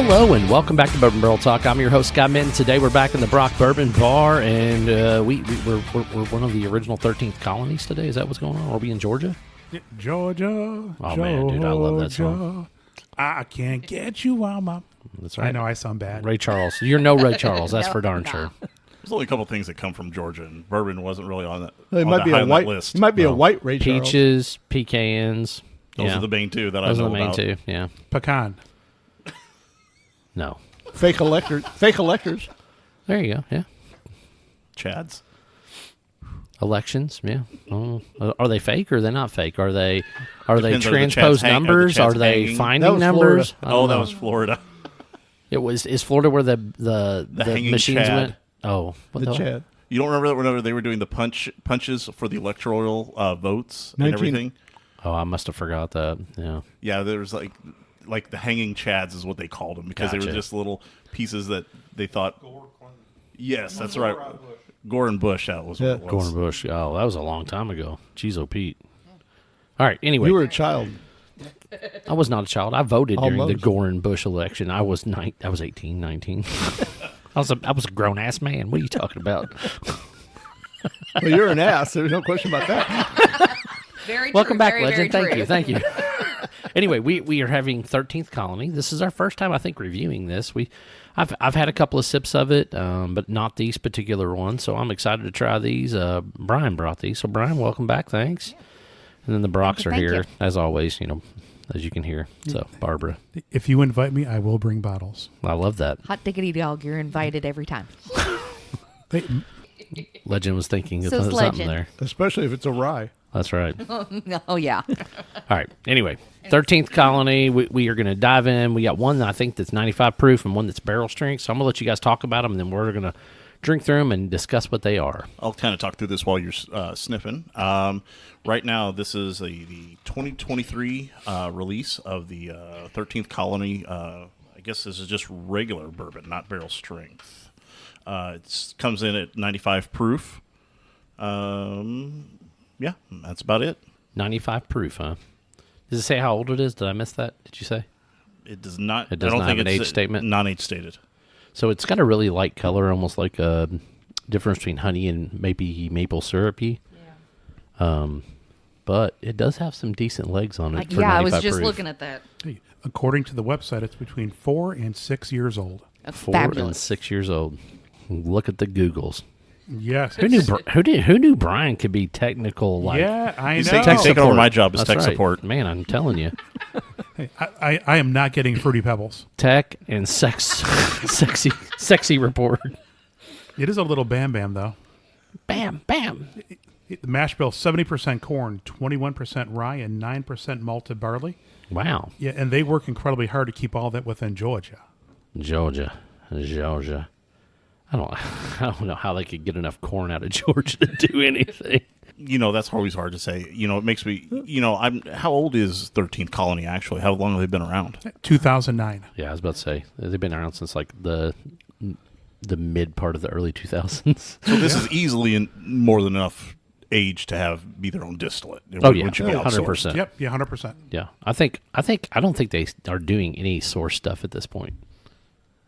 Hello and welcome back to Bourbon Barrel Talk. I'm your host, Scott Minton. Today we're back in the Brock Bourbon Bar, and we're one of the original 13th colonies today. Is that what's going on? Are we in Georgia? Georgia. Oh, man, dude, I love that song. I can't get you out my... That's right. I know I sound bad. Ray Charles. You're no Ray Charles. That's for darn sure. There's only a couple things that come from Georgia, and bourbon wasn't really on that. It might be a white list. It might be a white Ray Charles. Peaches, pecans. Those are the main two that Those I know are the main about. two. Yeah. Pecan. No. Fake electors. Fake electors. There you go. Yeah. Chads. Elections. Yeah. Oh. Are they fake or are they not fake? Are they Depends, are the transposed Chads numbers? are Are the Chads they hanging? finding numbers? That was Florida. Is Florida where the hanging machines Chad. went? Oh, what The Chad. You don't remember that whenever they were doing the punches for the electoral votes 19 and everything? Oh, I must have forgot that. Yeah. Yeah, there was like the hanging Chads is what they called them because they Gotcha. were just little pieces that they thought. Yes, that's right. Gore and Bush, that was what it was. Gordon Bush. Oh, that was a long time ago. Jeez, oh Pete. All right. Anyway, You were a child. I was not a child. I voted during the Almost. Gore and Bush election. I was 18, 19. I was a grown ass man. What are you talking about? Well, you're an ass. There's no question about that. Very true. Welcome back, very, legend. very Thank true. you. Anyway, we are having 13th Colony. This is our first time, I think, reviewing this. I've had a couple of sips of it, but not these particular ones. So I'm excited to try these. Brian brought these, so Brian, welcome back. Thanks. And then the Brocks are Thank here you. as always. As you can hear. So Barbara, If you invite me, I will bring bottles. I love that. Hot diggity dog, you're invited every time. Hey, Legend was thinking of So is something Legend. there. Especially if it's a rye. That's right. Oh, yeah. All right. Anyway, 13th Colony, we are going to dive in. We got one that I think that's 95 proof and one that's barrel strength. So I'm going to let you guys talk about them, and then we're going to drink through them and discuss what they are. I'll kind of talk through this while you're sniffing. Right now, this is the 2023 release of the 13th Colony. I guess this is just regular bourbon, not barrel strength. It comes in at 95 proof. Yeah, that's about it. 95 proof, huh? Does it say how old it is? Did I miss that? Did you say? It does not. It does I don't not think have an it's age statement? Non-age stated. So it's got a really light color, almost like a difference between honey and maybe maple syrupy. Yeah. But it does have some decent legs on it. For Yeah, I was 95 just proof. looking at that. hey, according to the website, it's between 4 and 6 years old. 4 and Fabulous. 6 years old. Look at the Googles. Yes. Who knew Brian could be technical? Like, Yeah, I He's know. taking over my job as That's tech right. support. Man, I'm telling you, Hey, I am not getting Fruity Pebbles. tech and sexy report. It is a little bam bam, though. Bam, bam. The mash bill, 70% corn, 21% rye, and 9% malted barley. Wow, Yeah, and they work incredibly hard to keep all that within Georgia. Georgia. I don't know how they could get enough corn out of Georgia to do anything. That's always hard to say. It makes me. How old is 13th Colony actually? How long have they been around? 2009. Yeah, I was about to say they've been around since like the mid part of the early 2000s. So this is easily more than enough age to be their own distillate. Oh yeah, It should be outsourced. 100%. Yep, yeah, 100%. Yeah, I don't think they are doing any source stuff at this point.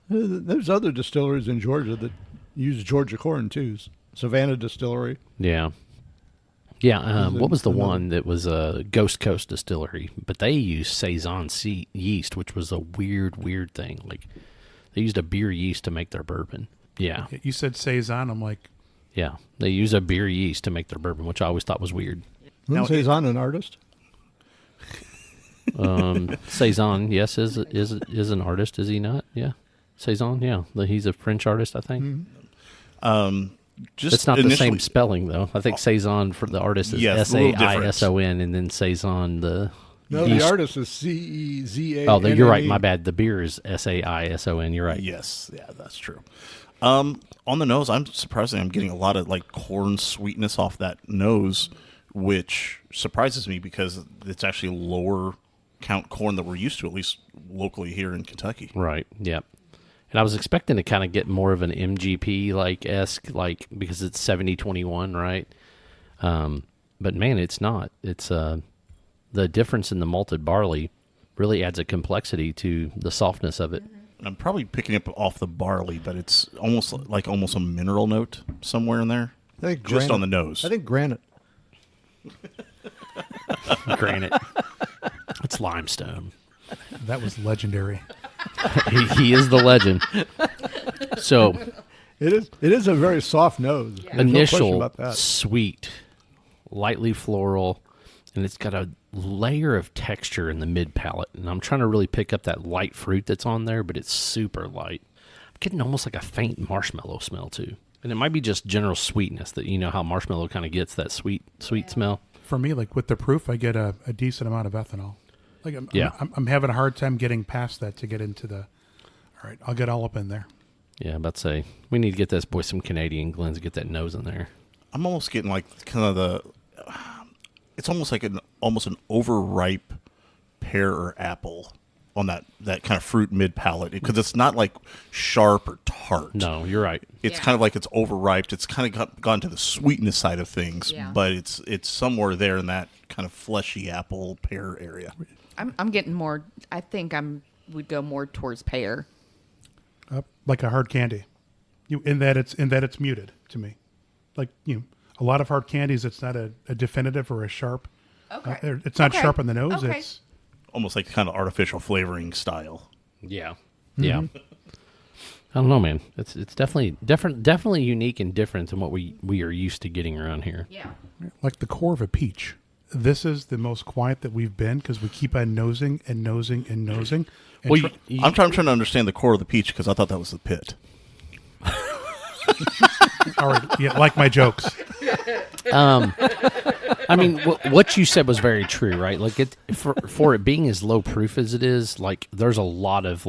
There's other distilleries in Georgia that use Georgia corn, too. Savannah Distillery. Yeah. What was the one that was a Ghost Coast Distillery? But they used Saison yeast, which was a weird thing. Like they used a beer yeast to make their bourbon. Yeah, You said Saison. I'm like, yeah. They use a beer yeast to make their bourbon, which I always thought was weird. Wouldn't say he's on an artist. Saison, yes, is an artist, is he not? Yeah, Saison, yeah. He's a French artist, I think. Just It's not the initially- same spelling though. I think Saison for the artist is Yes, a little Saison, and then Saison the. No, yeast. the artist is Cezanne. Oh, you're right. My bad. The beer is Saison. You're right. Yes, yeah, that's true. On the nose, I'm getting a lot of like corn sweetness off that nose, which surprises me because it's actually lower count corn that we're used to, at least locally here in Kentucky. Right. Yep. And I was expecting to kind of get more of an MGP esque, because it's 70-21, right? But man, it's not. It's the difference in the malted barley really adds a complexity to the softness of it. I'm probably picking up off the barley, but it's almost a mineral note somewhere in there. I think Just on the nose. I think granite. Granite. It's limestone. That was legendary. He is the legend. So It is a very soft nose. There's no question initial about that. sweet, lightly floral, and it's got a layer of texture in the mid palate. And I'm trying to really pick up that light fruit that's on there, but it's super light. I'm getting almost like a faint marshmallow smell too. And it might be just general sweetness that you know how marshmallow kind of gets that sweet smell. For me, like with the proof, I get a decent amount of ethanol. Like Yeah. I'm having a hard time getting past that to get into the. All right, I'll get all up in there. Yeah, I'm about to say we need to get this boy some Canadian Glens to get that nose in there. I'm almost getting like kind of the. It's almost like an overripe pear or apple on that kind of fruit mid palate, because it's not like sharp or tart. No, you're right. It's Yeah. kind of like it's overripe. It's kind of gone to the sweetness side of things, Yeah. but it's somewhere there in that kind of fleshy apple pear area. I'm getting more. I think would go more towards pear. Like a hard candy, in that it's muted to me. Like a lot of hard candies, it's not a definitive or a sharp. Okay. It's not Okay. sharp on the nose. Okay. It's Almost like kind of artificial flavoring style. Yeah. Yeah. I don't know, man. It's definitely different, definitely unique and different than what we are used to getting around here. Yeah. like the core of a peach. This is the most quiet that we've been because we keep on nosing and nosing and nosing. And Well, I'm trying to understand the core of the peach because I thought that was the pit. all right, yeah, like my jokes. I mean, what you said was very true, right? Like for it being as low proof as it is, like there's a lot of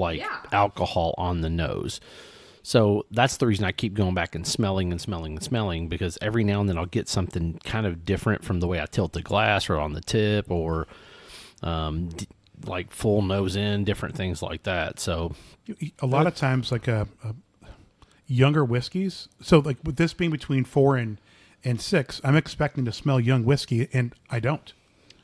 alcohol on the nose. So that's the reason I keep going back and smelling and smelling and smelling, because every now and then I'll get something kind of different from the way I tilt the glass or on the tip or like full nose in, different things like that. So A lot of times, like a younger whiskeys. So, like with this being between 4 and 6, I'm expecting to smell young whiskey, and I don't.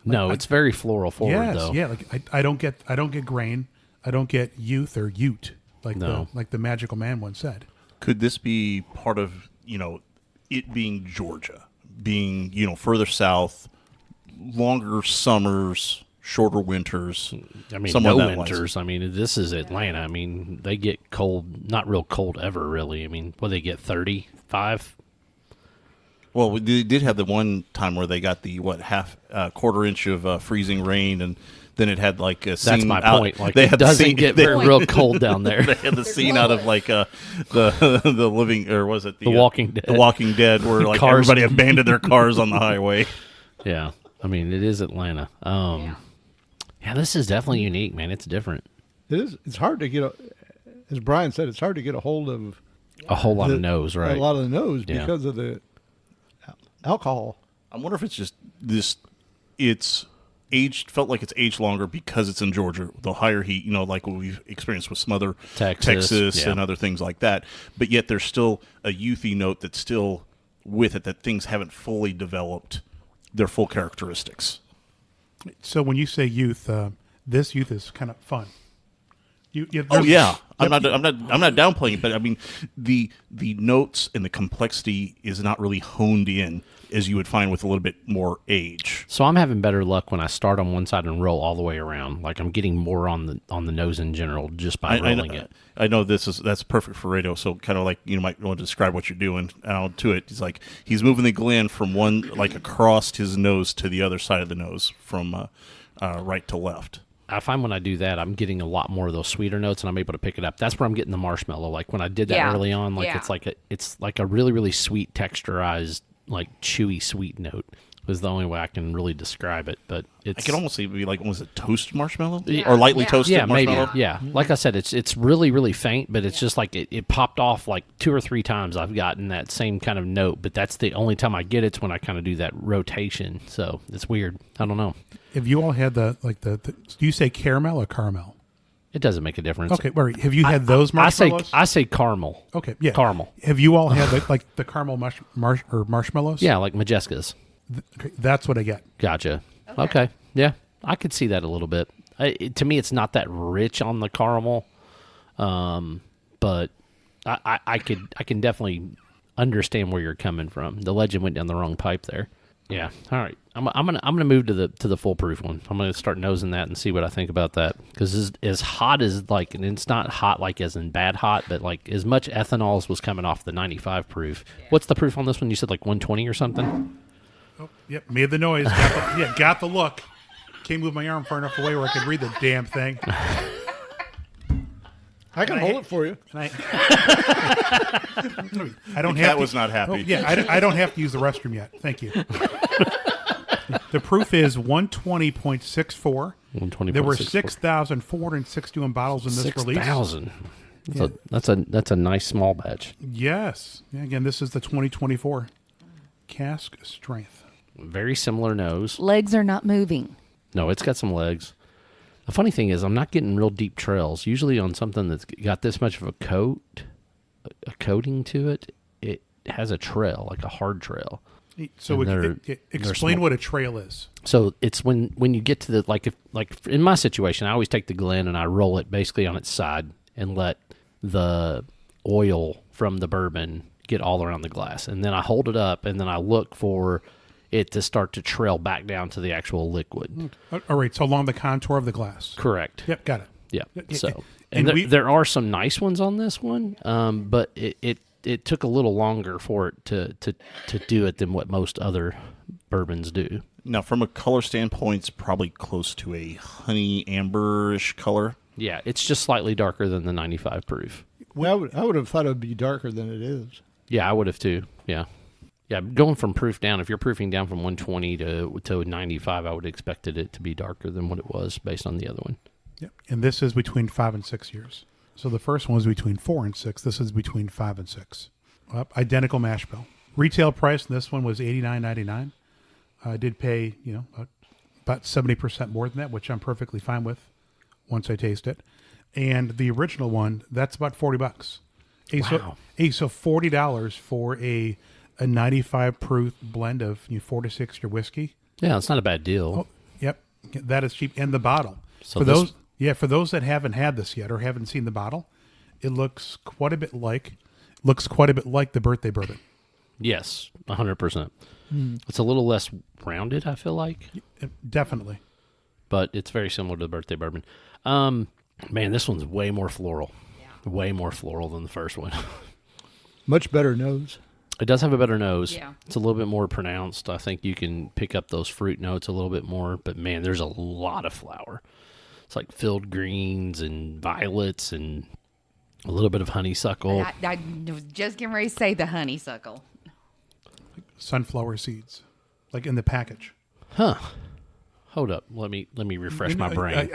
no, it's very floral forward Yes, though. yeah. Like I don't get grain. I don't get youth or ute. No. Like the magical man once said. Could this be part of, it being Georgia, being, further south, longer summers, shorter winters? I mean, somewhere no that lines? winters. I mean, this is Atlanta. I mean, they get cold, not real cold ever, really. I mean, what, they get 35? Well, they did have the one time where they got the, quarter inch of freezing rain, and then it had like a scene. That's my out- point. Like, they it had the doesn't scene- get they- very real cold down there. They had the scene out of like the living, or was it The Walking Dead. The Walking Dead, where like Cars. everybody abandoned their cars on the highway. Yeah. I mean, it is Atlanta. Yeah, this is definitely unique, man. It's different. It is. It's hard to get. As Brian said, it's hard to get a hold of A whole lot of nose, right? a lot of the nose Yeah. because of the alcohol. I wonder if it's just this. It's aged, felt like it's aged longer because it's in Georgia. The higher heat, like what we've experienced with some other Texas, yeah. and other things like that. But yet there's still a youthy note that's still with it, that things haven't fully developed their full characteristics. So when you say youth, this youth is kind of fun. Oh there's- yeah, I'm not downplaying it, but I mean the notes and the complexity is not really honed in as you would find with a little bit more age. So I'm having better luck when I start on one side and roll all the way around. Like I'm getting more on the nose in general just by rolling it. I know that's perfect for radio. So kind of like you might want to describe what you're doing to it. He's moving the gland from one like across his nose to the other side of the nose from right to left. I find when I do that, I'm getting a lot more of those sweeter notes, and I'm able to pick it up. That's where I'm getting the marshmallow. Like when I did that Yeah. early on, like Yeah. it's like a really, really sweet, texturized, like chewy sweet note was the only way I can really describe it. But I it's could almost say maybe like was it toast marshmallow Yeah. or lightly Yeah. toasted yeah, maybe marshmallow? yeah. Like I said, it's really, really faint, but it's just like it popped off like 2 or 3 times. I've gotten that same kind of note, but that's the only time I get it's when I kind of do that rotation. So it's weird. I don't know. Have you all had the do you say caramel or caramel? It doesn't make a difference. Okay, wait, have you had those marshmallows? I say caramel. Okay, yeah, caramel. Have you all had the caramel marshmallows? Yeah, like Majeska's. Okay, that's what I get. Gotcha. Okay. Yeah, I could see that a little bit. To me, it's not that rich on the caramel. But I can definitely understand where you're coming from. The legend went down the wrong pipe there. Yeah. All right. I'm gonna move to the foolproof one. I'm gonna start nosing that and see what I think about that, because as hot as, like, and it's not hot like as in bad hot, but like as much ethanol as was coming off the 95 proof. What's the proof on this one? You said like 120 or something. Oh, yep, made the noise. Got the look. Can't move my arm far enough away where I could read the damn thing. I can hold it for you. And I don't The have. cat was not happy. Oh, yeah, I don't have to use the restroom yet. Thank you. The proof is 120.64. 120. There were 6,461 bottles in this release. 6,000. That's a nice small batch. Yes. Yeah, again, this is the 2024 cask strength. Very similar nose. Legs are not moving. No, it's got some legs. The funny thing is, I'm not getting real deep trails. Usually on something that's got this much of a coating to it, it has a trail, like a hard trail. So And explain what a trail is. So it's when you get to the, like in my situation, I always take the Glen and I roll it basically on its side and let the oil from the bourbon get all around the glass, and then I hold it up and then I look for it to start to trail back down to the actual liquid. All right, so along the contour of the glass. Correct. Yep, got it. Yeah. Yeah, So, and and there are some nice ones on this one, but it took a little longer for it to do it than what most other bourbons do. Now, from a color standpoint, it's probably close to a honey amberish color. Yeah, it's just slightly darker than the 95 proof. Well, I would have thought it would be darker than it is. Yeah, I would have too. Yeah. Yeah, going from proof down, if you're proofing down from 120 to 95, I would have expected it to be darker than what it was based on the other one. Yep. And this is between 5 and 6 years. So the first one was between 4 and 6. This is between 5 and 6. Identical mash bill. Retail price in this one was $89.99. I did pay, about 70% more than that, which I'm perfectly fine with once I taste it. And the original one, that's about $40. Wow. So $40 for a 95 proof blend of 4 to 6 year whiskey. Yeah, it's not a bad deal. Oh, yep, that is cheap. And the bottle. So for this- those that haven't had this yet or haven't seen the bottle, it looks quite a bit like the birthday bourbon. Yes, 100%. It's a little less rounded, I feel like, Definitely. but it's very similar to the birthday bourbon. Man, this one's way more floral. Yeah. Way more floral than the first one. Much better nose. It does have a better nose. Yeah. It's a little bit more pronounced. I think you can pick up those fruit notes a little bit more, but man, there's a lot of flower. It's like filled greens and violets and a little bit of honeysuckle. I was just getting ready to say the honeysuckle. Sunflower seeds, like in the package. Huh. Hold up. Let me refresh my brain.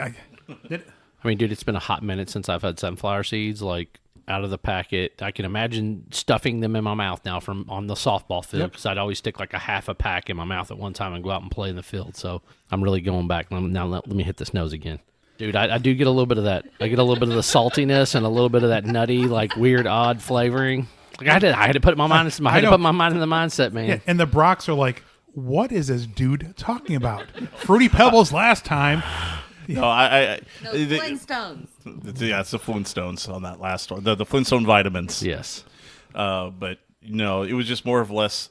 I mean, dude, it's been a hot minute since I've had sunflower seeds, like, out of the packet. I can imagine stuffing them in my mouth now from on the softball field, because I'd always stick like a half a pack in my mouth at one time and go out and play in the field. So I'm really going back. Now let me hit this nose again. Dude, I do get a little bit of that. I get a little bit of the saltiness and a little bit of that nutty, like, weird, odd flavoring. Like, I had to put my mind in the mindset, man. Yeah, and the Brocks are like, what is this dude talking about? Fruity Pebbles last time. No, Those Flintstones. Yeah, it's the Flintstones on that last one. The Flintstone vitamins. Yes. But no, it was just more or less.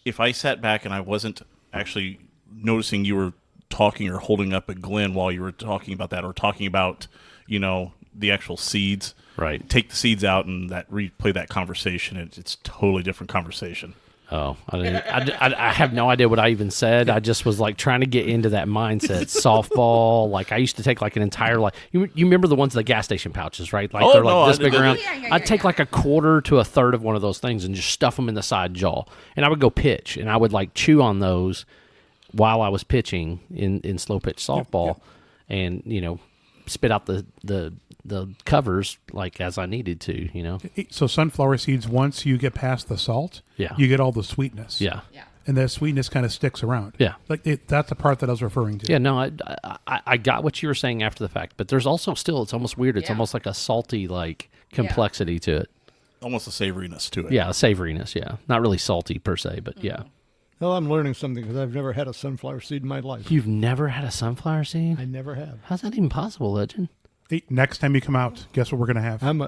If I sat back and I wasn't actually noticing you were talking or holding up a Glen while you were talking about that, or talking about, the actual seeds. Right. Take the seeds out and replay that conversation. It's totally different conversation. Oh, I have no idea what I even said. I just was like trying to get into that mindset. Softball, like I used to take like an entire, like you remember the ones, the gas station pouches, right? Like they're like this big around. I'd take like a quarter to a third of one of those things and just stuff them in the side jaw, and I would go pitch, and I would like chew on those while I was pitching in slow pitch softball, and spit out the covers like as I needed to, So sunflower seeds, once you get past the salt, you get all the sweetness. Yeah. And that sweetness kind of sticks around. Yeah. Like that's the part that I was referring to. Yeah, no, I got what you were saying after the fact, but there's also still, it's almost weird. It's almost like a salty, like, complexity to it. Almost a savoriness to it. Yeah, a savoriness, yeah. Not really salty per se, but yeah. Well, I'm learning something because I've never had a sunflower seed in my life. You've never had a sunflower seed? I never have. How's that even possible, Legend? Hey, next time you come out, guess what we're going to have? I'm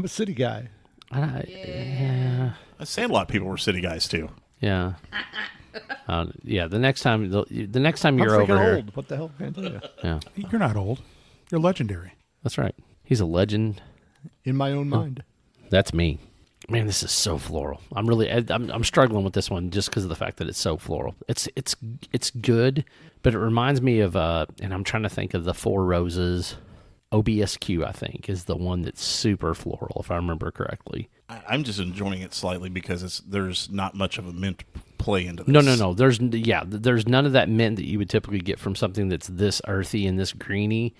a city guy. Yeah. Sandlot people were city guys too. Yeah. The next time, the next time I'm you're freaking over here, old. What the hell can I tell you? yeah, You're not old. You're legendary. that's right. He's a legend. In my own mind. That's me. Man, this is so floral. I'm struggling with this one just because of the fact that it's so floral. It's good, but it reminds me of and I'm trying to think of the Four Roses. OBSQ, I think, is the one that's super floral, if I remember correctly. I'm just enjoying it slightly because there's not much of a mint play into this. No. There's none of that mint that you would typically get from something that's this earthy and this greeny.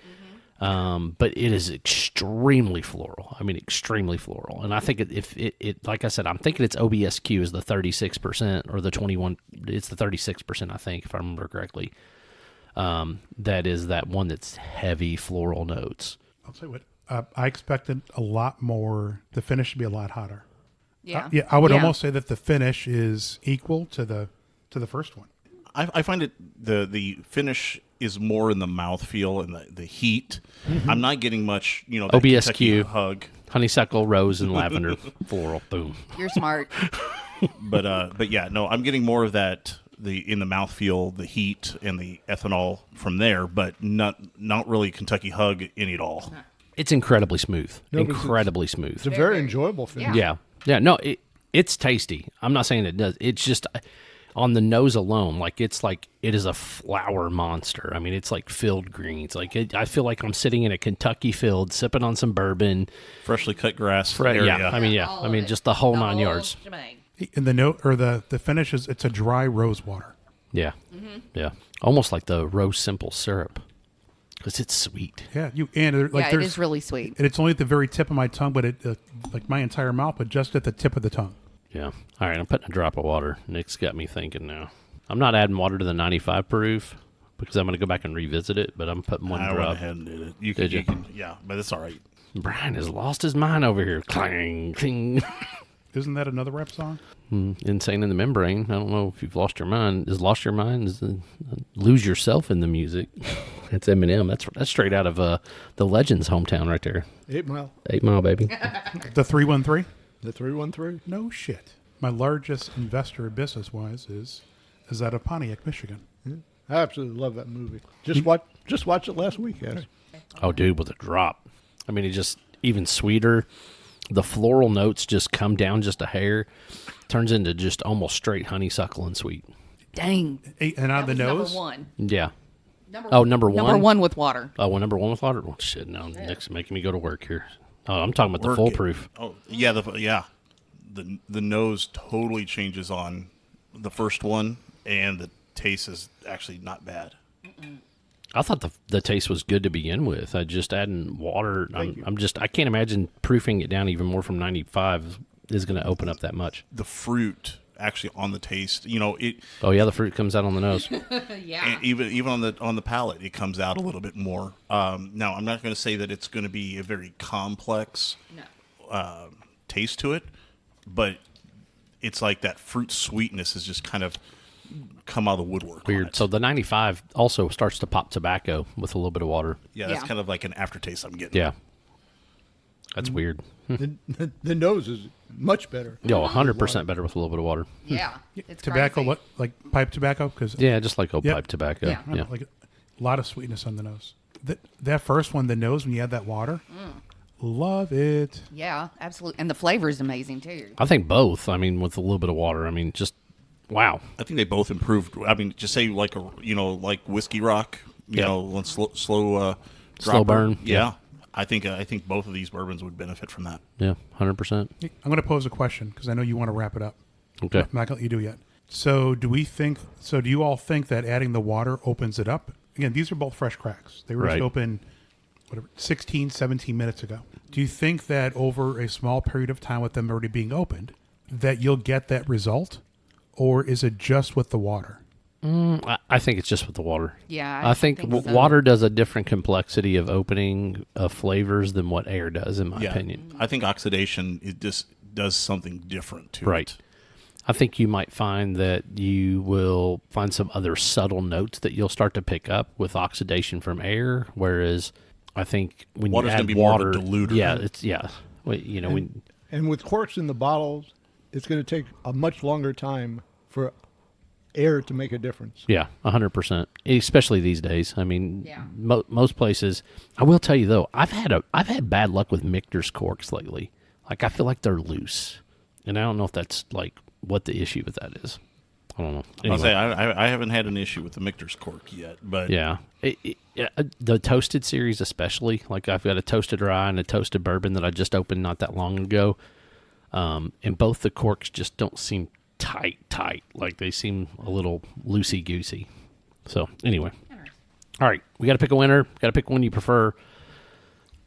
But it is extremely floral. I mean, extremely floral. And I think if it like I said, I'm thinking its OBSQ is the 36% or the 21. It's the 36%, I think, if I remember correctly. That is that one that's heavy floral notes. I'll tell you what. I expected a lot more. The finish to be a lot hotter. Yeah. I would almost say that the finish is equal to the first one. I find it the finish is more in the mouthfeel and the heat. I'm not getting much, that Kentucky OBSQ. hug. Honeysuckle, rose, and lavender floral. Boom. You're smart. But yeah, no, I'm getting more of that in the mouthfeel, the heat, and the ethanol from there, but not really Kentucky hug in it all. It's incredibly smooth. No, but Incredibly smooth. It's a very enjoyable finish. Yeah. Yeah. No, it's tasty. I'm not saying it does. It's just on the nose alone, it is a flower monster. I mean, it's like field greens. I feel like I'm sitting in a Kentucky field sipping on some bourbon. Freshly cut grass area. Yeah. All I of mean, it. just the whole The 9 whole yards. shebang. And the note or the finish is it's a dry rose water. Yeah. Yeah. Almost like the rose simple syrup because it's sweet. Yeah, It is really sweet. and it's only at the very tip of my tongue, but it like my entire mouth, but just at the tip of the tongue. Yeah. All right. I'm putting a drop of water. Nick's got me thinking now. I'm not adding water to the 95 proof because I'm going to go back and revisit it, but I'm putting one I went drop. ahead and did it. Did you? You can, yeah, but it's all right. Brian has lost his mind over here. Clang, cling. Isn't that another rap song? Insane in the membrane. I don't know if you've lost your mind. Is lost your mind? Is lose yourself in the music? That's Eminem. That's straight out of the Legends' hometown right there. 8 Mile. 8 Mile, baby. The 313? The 313. No shit. My largest investor business wise is out of Pontiac, Michigan. I absolutely love that movie. Just watch it last week, actually. Oh, dude, with a drop. I mean, it just even sweeter. The floral notes just come down just a hair. Turns into just almost straight honeysuckle and sweet. Dang. And on the That was nose, Number one. Yeah. Number number one? Number one with water. Oh, well, number one with water? Well, shit, no. Nick's making me go to work here. Oh, I'm talking about the Work foolproof. Oh yeah, the nose totally changes on the first one, and the taste is actually not bad. I thought the taste was good to begin with. I just adding water. I can't imagine proofing it down even more from 95 is going to open up that much. The fruit actually on the taste, it. Oh yeah, the fruit comes out on the nose. Yeah. And even on the palate, it comes out a little bit more. Now, I'm not going to say that it's going to be a very complex taste to it, but it's like that fruit sweetness is just kind of come out of the woodwork. on Weird. it. So the 95 also starts to pop tobacco with a little bit of water. Yeah, that's Yeah. kind of like an aftertaste I'm getting. Yeah. That's weird. The nose is much better. Yo, 100% better with a little bit of water. Yeah. It's tobacco, crazy. what like pipe tobacco? Because Yeah, just like old Yep. pipe tobacco. Yeah. Yeah. like a lot of sweetness on the nose. That first one, the nose when you add that water, love it. Yeah, absolutely. And the flavor is amazing too. I think both. I mean, with a little bit of water. I mean, just wow. I think they both improved. I mean, just say like like Whiskey Rock, Yeah. one slow Slow dropper. burn. Yeah. I think both of these bourbons would benefit from that. Yeah, 100%. I'm going to pose a question because I know you want to wrap it up. Okay. I'm not going to let you do yet. So do you all think that adding the water opens it up? Again, these are both fresh cracks. They were Right. just open, 16, 17 minutes ago. Do you think that over a small period of time with them already being opened, that you'll get that result? Or is it just with the water? I think it's just with the water. Yeah, I think, so. water does a different complexity of opening of flavors than what air does, in my Yeah. opinion. I think oxidation it just does something different to Right. it. I think you might find that you will find some other subtle notes that you'll start to pick up with oxidation from air, whereas I think when Water's you gonna add be more of a water, diluter. yeah, it's Well, you know, And with corks in the bottles, it's going to take a much longer time for air to make a difference. yeah, 100%. Especially these days. I mean, Yeah. most places. I will tell you though, I've had bad luck with Michter's corks lately. Like I feel like they're loose, and I don't know if that's like what the issue with that is. I don't know. I'll Anyway. say I haven't had an issue with the Michter's cork yet, but Yeah. The toasted series, especially. Like, I've got a toasted rye and a toasted bourbon that I just opened not that long ago. And both the corks just don't seem tight. Like, they seem a little loosey-goosey. So, anyway. All right. We got to pick a winner. Got to pick one you prefer,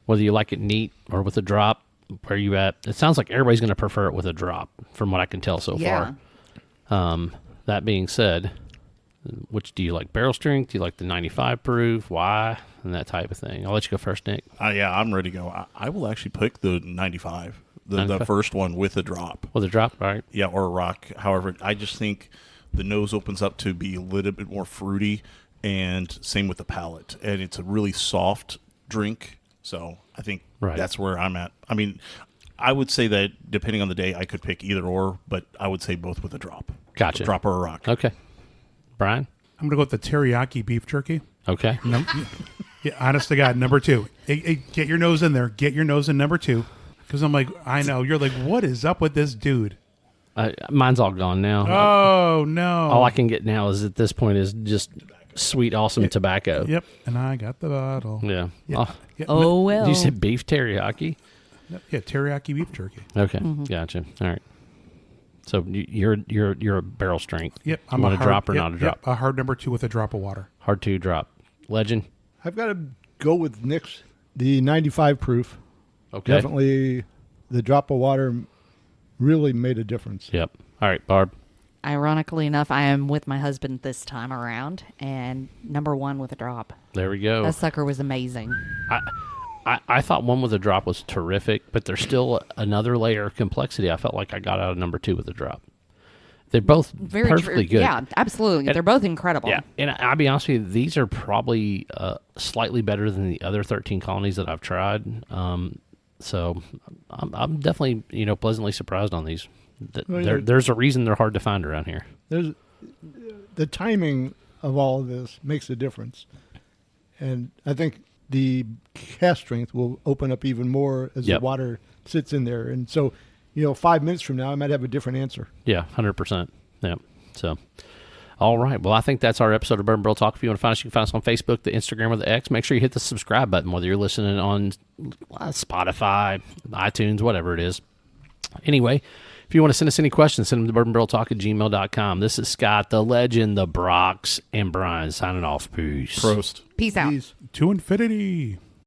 whether you like it neat or with a drop. Where you at? It sounds like everybody's going to prefer it with a drop, from what I can tell so Yeah. far. That being said, which do you like? Barrel strength? Do you like the 95 proof? Why? And that type of thing. I'll let you go first, Nick. yeah, I'm ready to go. I will actually pick the 95, the 95? first one with a drop. With a drop, all right. Yeah, or a rock. However, I just think the nose opens up to be a little bit more fruity, and same with the palate. And it's a really soft drink, so I think Right. that's where I'm at. I mean, I would say that depending on the day, I could pick either or, but I would say both with a drop. Gotcha. A drop or a rock. Okay. Brian? I'm going to go with the teriyaki beef jerky. Okay. Yeah, honest to God, number 2. Hey, get your nose in there. Get your nose in number 2. Because I'm like, I know. You're like, what is up with this dude? Mine's all gone now. Oh, no. All I can get now is at this point is just sweet, awesome tobacco. Yep. And I got the bottle. Yeah. Yeah. Oh, Yeah, Oh, well. you said beef teriyaki? yeah, teriyaki beef jerky. Okay. Gotcha. All right. So you're a barrel strength. Yep. You want a drop or not a drop? Yep, a hard number 2 with a drop of water. Hard to drop. Legend. I've got to go with Nick's, the 95 proof. Okay. Definitely the drop of water really made a difference. Yep. All right, Barb. Ironically enough, I am with my husband this time around, and number 1 with a drop. There we go. That sucker was amazing. I thought one with a drop was terrific, but there's still another layer of complexity I felt like I got out of number 2 with a drop. They're both Very perfectly true. good. Yeah, absolutely. And- They're both incredible. Yeah, and I'll be honest with you, these are probably slightly better than the other 13 colonies that I've tried. So I'm definitely pleasantly surprised on these. Well, yeah. There's a reason they're hard to find around here. There's the timing of all of this makes a difference, and I think the cast strength will open up even more as Yep. the water sits in there, and so 5 minutes from now I might have a different answer. Yeah, 100%. Yeah. So, all right. Well, I think that's our episode of Bourbon Barrel Talk. If you want to find us, you can find us on Facebook, the Instagram, or the X. Make sure you hit the subscribe button, whether you're listening on Spotify, iTunes, whatever it is. Anyway, if you want to send us any questions, send them to bourbonbarreltalk@gmail.com. This is Scott, the legend, the Brox, and Brian signing off. Peace. Prost. Peace out. These To infinity.